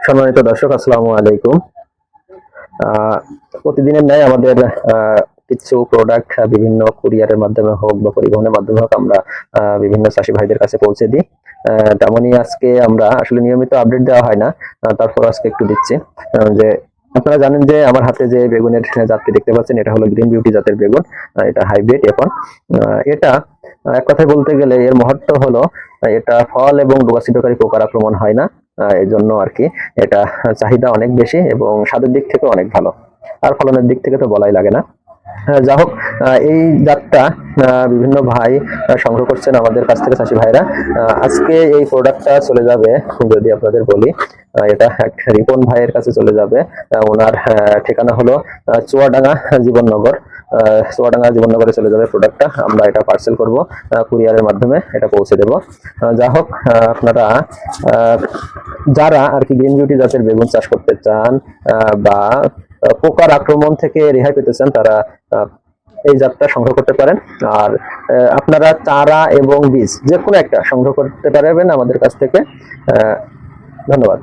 সম্মানিত দর্শক, আসসালামু আলাইকুম। প্রতিদিনের ন্যায় আমাদের কিছু প্রোডাক্ট বিভিন্ন কুরিয়ারের মাধ্যমে হোক বা পরিবহনের মাধ্যমে হোক আমরা বিভিন্ন চাষি ভাইদের কাছে পৌঁছে দিই। তেমনই আজকে আমরা আসলে নিয়মিত আপডেট দেওয়া হয় না, তারপর আজকে একটু দিচ্ছি। যে আপনারা জানেন যে আমার হাতে যে বেগুনের জাতটি দেখতে পাচ্ছেন, এটা হলো গ্রিন বিউটি জাতের বেগুন। এটা হাইব্রিড। এখন এটা এক কথায় বলতে গেলে এর মহত্ব হলো এটা ফল এবং ডোগাছিডকারী পোকার আক্রমণ হয় না। এই জন্য আর কি এটা চাহিদা অনেক বেশি এবং স্বাদের দিক থেকে অনেক ভালো, আর ফলনের দিক থেকে তো বলাই লাগে না। যা হোক, এই জাতটা বিভিন্ন ভাই সংগ্রহ করছেন আমাদের কাছ থেকে, চাষি ভাইরা। আজকে এই প্রোডাক্টটা চলে যাবে, যদি আপনাদের বলি, এটা এক রিপন ভাইয়ের কাছে চলে যাবে। ওনার ঠিকানা হলো চুয়াডাঙ্গা জীবননগর। চুয়াডাঙ্গা জীবননগরে চলে যাবে প্রোডাক্টটা। আমরা এটা পার্সেল করব, কুরিয়ারের মাধ্যমে এটা পৌঁছে দেব। যা হোক, আপনারা যারা আর কি গ্রিন বিউটি জাতের বেগুন চাষ করতে চান বা পোকার আক্রমণ থেকে রেহাই পেতে চান, তারা এই জাতটা সংগ্রহ করতে পারেন। আর আপনারা চারা এবং বীজ যে কোনো একটা সংগ্রহ করতে পারবেন আমাদের কাছ থেকে। ধন্যবাদ।